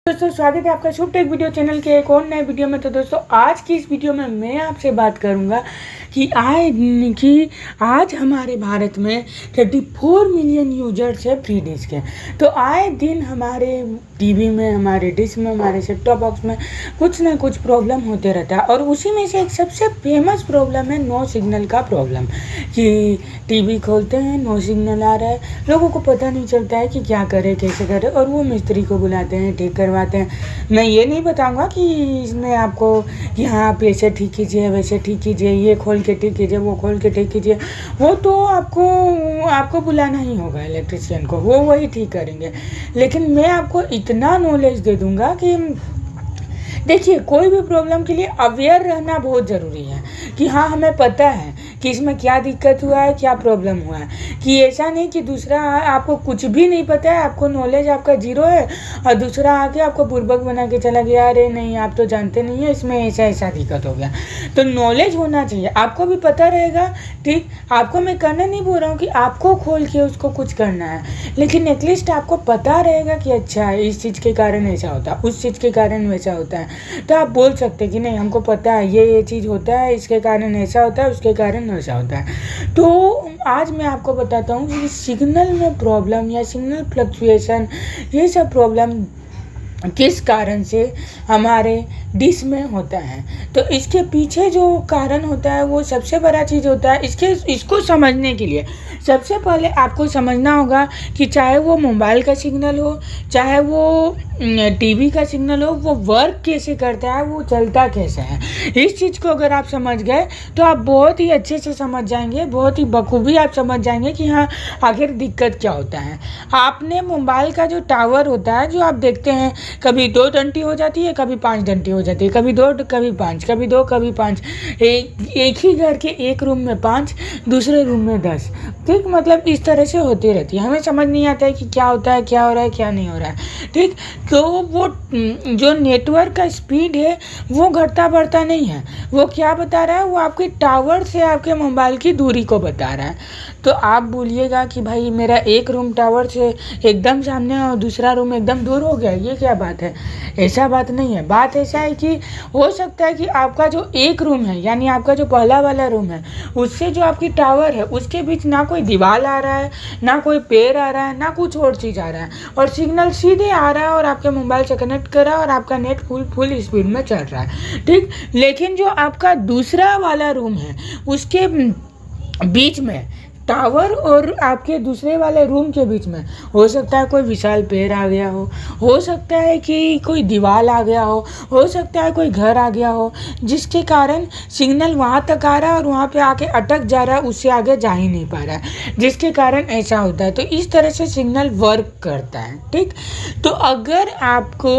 दोस्तों स्वागत है आपका शुभ टेक वीडियो चैनल के एक और नए वीडियो में। तो दोस्तों आज की इस वीडियो में मैं आपसे बात करूंगा कि आज हमारे भारत में 34 मिलियन यूजर्स है फ्री डिश के। तो आए दिन हमारे टीवी में, हमारे डिश में, हमारे सेट टॉप बॉक्स में कुछ ना कुछ प्रॉब्लम होते रहता है। और उसी में से एक सबसे फेमस प्रॉब्लम है नो सिग्नल का प्रॉब्लम, कि टीवी खोलते हैं नो सिग्नल आ रहा है, लोगों को पता नहीं चलता है कि क्या करें कैसे करें, और वो मिस्त्री को बुलाते हैं, ठीक करवाते हैं। मैं ये नहीं बताऊंगा कि इसमें आपको यहाँ आप ऐसे ठीक कीजिए, वैसे ठीक कीजिए, ये खोल के ठीक कीजिए, वो खोल के ठीक कीजिए। वो तो आपको बुलाना ही होगा इलेक्ट्रिशियन को, वो वही ठीक करेंगे। लेकिन मैं आपको इतना नॉलेज दे दूंगा कि देखिए, कोई भी प्रॉब्लम के लिए अवेयर रहना बहुत ज़रूरी है कि हाँ हमें पता है कि इसमें क्या दिक्कत हुआ है, क्या प्रॉब्लम हुआ है। कि ऐसा नहीं कि दूसरा आपको कुछ भी नहीं पता है, आपको नॉलेज आपका जीरो है और दूसरा आके आपको बुर्बक बना के चला गया, अरे नहीं आप तो जानते नहीं है, इसमें ऐसा दिक्कत हो गया। तो नॉलेज होना चाहिए, आपको भी पता रहेगा। ठीक, आपको मैं करना नहीं बोल रहा हूँ कि आपको खोल के उसको कुछ करना है, लेकिन एटलीस्ट आपको पता रहेगा कि अच्छा इस चीज़ के कारण ऐसा होता है, उस चीज़ के कारण वैसा होता है। तो आप बोल सकते हैं कि नहीं हमको पता है ये चीज़ होता है, इसके कारण ऐसा होता है, उसके कारण ऐसा होता है। तो आज मैं आपको बताता हूँ कि सिग्नल में प्रॉब्लम या सिग्नल फ्लक्चुएशन, ये सब प्रॉब्लम किस कारण से हमारे डिश में होता है। तो इसके पीछे जो कारण होता है वो सबसे बड़ा चीज़ होता है। इसको समझने के लिए सबसे पहले आपको समझना होगा कि चाहे वो मोबाइल का सिग्नल हो, चाहे वो टीवी का सिग्नल हो, वो वर्क कैसे करता है, वो चलता कैसे है। इस चीज़ को अगर आप समझ गए तो आप बहुत ही अच्छे से समझ जाएंगे, बहुत ही बखूबी आप समझ जाएंगे कि हाँ आखिर दिक्कत क्या होता है। आपने मोबाइल का जो टावर होता है, जो आप देखते हैं, कभी 2 डंटी हो जाती है, कभी 5 डंटी हो जाती है, कभी 2, कभी 5, कभी 2, कभी 5। एक ही घर के एक रूम में 5, दूसरे रूम में 10। ठीक, मतलब इस तरह से होती रहती है। हमें समझ नहीं आता है कि क्या होता है, क्या हो रहा है, क्या नहीं हो रहा है। ठीक, तो वो जो नेटवर्क का स्पीड है वो घटता बढ़ता नहीं है। वो क्या बता रहा है, वो आपके टावर से आपके मोबाइल की दूरी को बता रहा है। तो आप बोलिएगा कि भाई मेरा एक रूम टावर से एकदम सामने और दूसरा रूम एकदम दूर हो गया, ये क्या बात है। ऐसा बात नहीं है। बात ऐसा है कि हो सकता है कि आपका जो एक रूम है, यानी आपका जो पहला वाला रूम है, उससे जो आपकी टावर है उसके बीच ना कोई दीवार आ रहा है, ना कोई पेड़ आ रहा है, ना कुछ और चीज़ आ रहा है, और सिग्नल सीधे आ रहा है और आपके मोबाइल से कनेक्ट कर रहा है और आपका नेट फुल स्पीड में चल रहा है। ठीक, लेकिन जो आपका दूसरा वाला रूम है उसके बीच में टावर और आपके दूसरे वाले रूम के बीच में हो सकता है कोई विशाल पेड़ आ गया हो सकता है कि कोई दीवार आ गया हो सकता है कोई घर आ गया हो, जिसके कारण सिग्नल वहाँ तक आ रहा है और वहाँ पे आके अटक जा रहा है, उससे आगे जा ही नहीं पा रहा है, जिसके कारण ऐसा होता है। तो इस तरह से सिग्नल वर्क करता है। ठीक, तो अगर आपको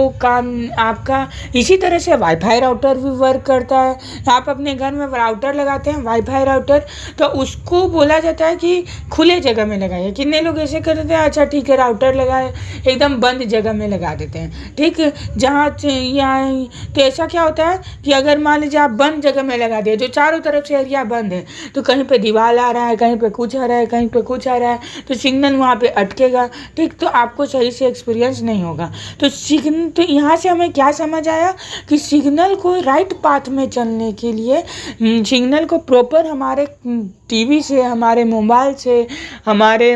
आपका इसी तरह से वाईफाई राउटर भी वर्क करता है। आप अपने घर में राउटर लगाते हैं, वाईफाई राउटर, तो उसको बोला जाता है कि खुले जगह में लगाइए। कितने लोग ऐसे कर देते हैं, अच्छा ठीक है राउटर लगाए, एकदम बंद जगह में लगा देते हैं। ठीक, जहाँ तो ऐसा क्या होता है कि अगर मान लीजिए आप बंद जगह में लगा दिए, जो चारों तरफ से एरिया बंद है, तो कहीं पे दीवार आ रहा है, कहीं पे कुछ आ रहा है, कहीं पे कुछ आ रहा है, तो सिग्नल वहाँ पे अटकेगा। ठीक, तो आपको सही से एक्सपीरियंस नहीं होगा। तो यहाँ से हमें क्या समझ आया कि सिग्नल को राइट पाथ में चलने के लिए सिग्नल को प्रॉपर हमारे टीवी से, हमारे मोबाइल से, हमारे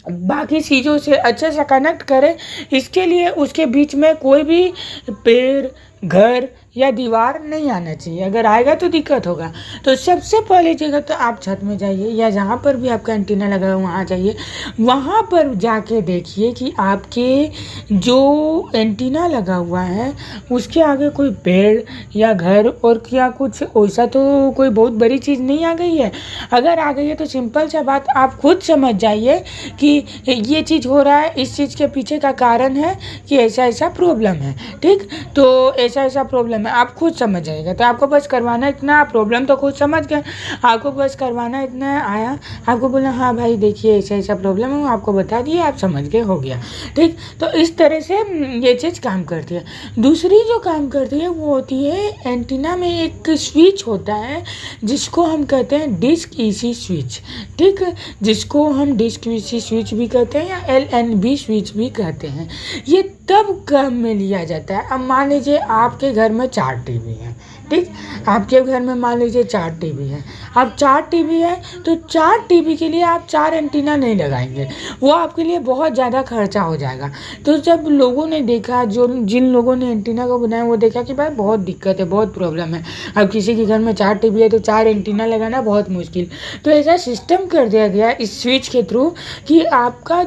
बाकी चीज़ों से अच्छे से कनेक्ट करें। इसके लिए उसके बीच में कोई भी पेड़, घर या दीवार नहीं आना चाहिए। अगर आएगा तो दिक्कत होगा। तो सबसे पहले जगह तो आप छत में जाइए या जहाँ पर भी आपका एंटीना लगा है वहाँ जाइए। वहाँ पर जाके देखिए कि आपके जो एंटीना लगा हुआ है उसके आगे कोई पेड़ या घर और क्या कुछ वैसा तो कोई बहुत बड़ी चीज़ नहीं आ गई है। अगर आ गई है तो सिंपल सा बात आप खुद समझ जाइए कि ये चीज़ हो रहा है, इस चीज़ के पीछे का कारण है कि ऐसा प्रॉब्लम है। ठीक, तो ऐसा प्रॉब्लम है, आप खुद समझ जाइएगा। तो आपको बस करवाना इतना, आप प्रॉब्लम तो खुद समझ गए, आपको बस करवाना इतना आया, आपको बोला हाँ भाई देखिए ऐसा प्रॉब्लम है, आपको बता दिए, आप समझ गए, हो गया। ठीक, तो इस तरह से ये चीज़ काम करती है। दूसरी जो काम करती है वो होती है एंटीना में एक स्विच होता है जिसको हम कहते हैं डिस्क ईसी स्विच। ठीक, जिसको हम डिस्क ईसी स्विच भी कहते हैं या LNB स्विच भी कहते हैं। ये तब काम में लिया जाता है। अब मान लीजिए आपके घर में 4 टीवी हैं, ठीक, आपके घर में मान लीजिए 4 टीवी हैं। अब 4 टीवी है तो 4 टीवी के लिए आप 4 एंटीना नहीं लगाएंगे, वो आपके लिए बहुत ज़्यादा खर्चा हो जाएगा। तो जब लोगों ने देखा, जिन लोगों ने एंटीना को बनाया, वो देखा कि भाई बहुत दिक्कत है, बहुत प्रॉब्लम है। अब किसी के घर में 4 टीवी है तो 4 एंटीना लगाना बहुत मुश्किल। तो ऐसा सिस्टम कर दिया गया इस स्विच के थ्रू कि आपका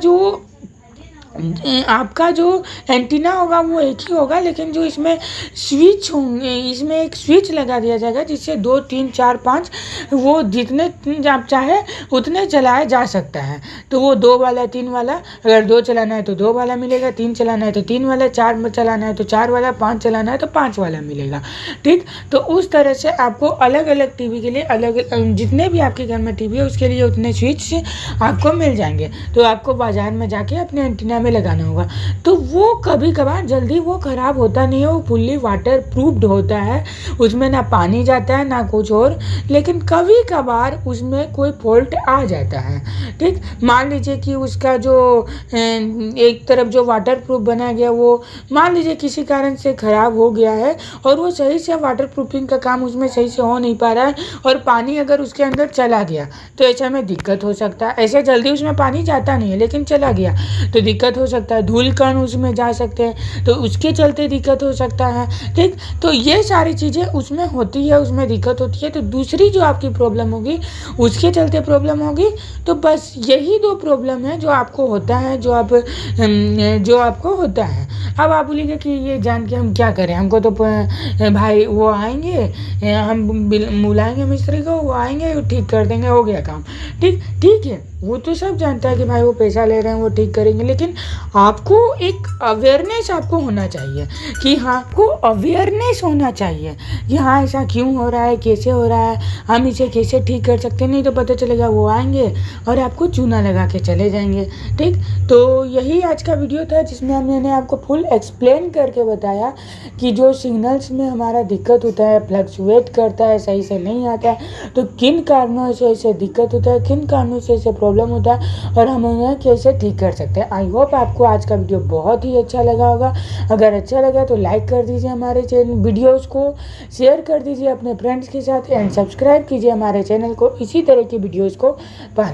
जो एंटीना होगा वो एक ही होगा, लेकिन जो इसमें स्विच होंगे, इसमें एक स्विच लगा दिया जाएगा जिससे 2, 3, 4, 5 वो जितने आप चाहे उतने चलाया जा सकता है। तो वो 2 वाला, 3 वाला, अगर 2 चलाना है तो 2 वाला मिलेगा, 3 चलाना है तो 3 वाला, 4 चलाना है तो 4 वाला, 5 चलाना है तो 5 वाला मिलेगा, ठीक। तो उस तरह से आपको अलग अलग टीवी के लिए अलग, जितने भी आपके घर में टीवी है उसके लिए उतने स्विच आपको मिल जाएंगे। तो आपको बाज़ार में जाके अपने एंटीना में लगाना होगा। तो वो कभी कभार जल्दी वो ख़राब होता नहीं है, वो फुल्ली वाटर प्रूफ्ड होता है, उसमें ना पानी जाता है ना कुछ और, लेकिन कभी कभार उसमें कोई फॉल्ट आ जाता है, ठीक। मान लीजिए कि उसका जो एक तरफ जो वाटर प्रूफ बनाया गया वो मान लीजिए किसी कारण से ख़राब हो गया है और वो सही से वाटर प्रूफिंग का काम उसमें सही से हो नहीं पा रहा है, और पानी अगर उसके अंदर चला गया तो ऐसे में दिक्कत हो सकता है। ऐसे जल्दी उसमें पानी जाता नहीं है, लेकिन चला गया तो दिक्कत हो सकता है। धूल कण उसमें जा सकते हैं तो उसके चलते दिक्कत हो सकता है, ठीक। तो ये सारी चीज़ें उसमें होती है, उसमें दिक्कत होती है। तो दूसरी जो आपकी प्रॉब्लम होगी उसके चलते प्रॉब्लम होगी। तो बस यही 2 प्रॉब्लम है जो आपको होता है, जो आपको होता है। अब आप बोलिएगा कि ये जान के हम क्या करें, हमको तो भाई वो आएंगे, हम बुलाएंगे मिस्त्री को, वो आएंगे, वो ठीक कर देंगे, हो गया काम, ठीक है। वो तो सब जानता है कि भाई वो पैसा ले रहे हैं, वो ठीक करेंगे, लेकिन आपको एक अवेयरनेस आपको होना चाहिए कि हाँ, आपको अवेयरनेस होना चाहिए कि हाँ ऐसा क्यों हो रहा है, कैसे हो रहा है, हम इसे कैसे ठीक कर सकते हैं। नहीं तो पता चलेगा वो आएंगे और आपको चूना लगा के चले जाएंगे, ठीक। तो यही आज का वीडियो था जिसमें मैंने आपको फुल एक्सप्लेन करके बताया कि जो सिग्नल्स में हमारा दिक्कत होता है, फ्लक्चुएट करता है, सही से नहीं आता है, तो किन कारणों से ऐसे दिक्कत होता है, किन कारणों से ऐसे प्रॉब्लम होता है और हम उन्हें कैसे ठीक कर सकते हैं। आई होप आपको आज का वीडियो बहुत ही अच्छा लगा होगा। अगर अच्छा लगा तो लाइक कर दीजिए हमारे वीडियोज़ को, शेयर कर दीजिए अपने फ्रेंड्स के साथ एंड सब्सक्राइब कीजिए हमारे चैनल को इसी तरह की वीडियोज़ को पाने।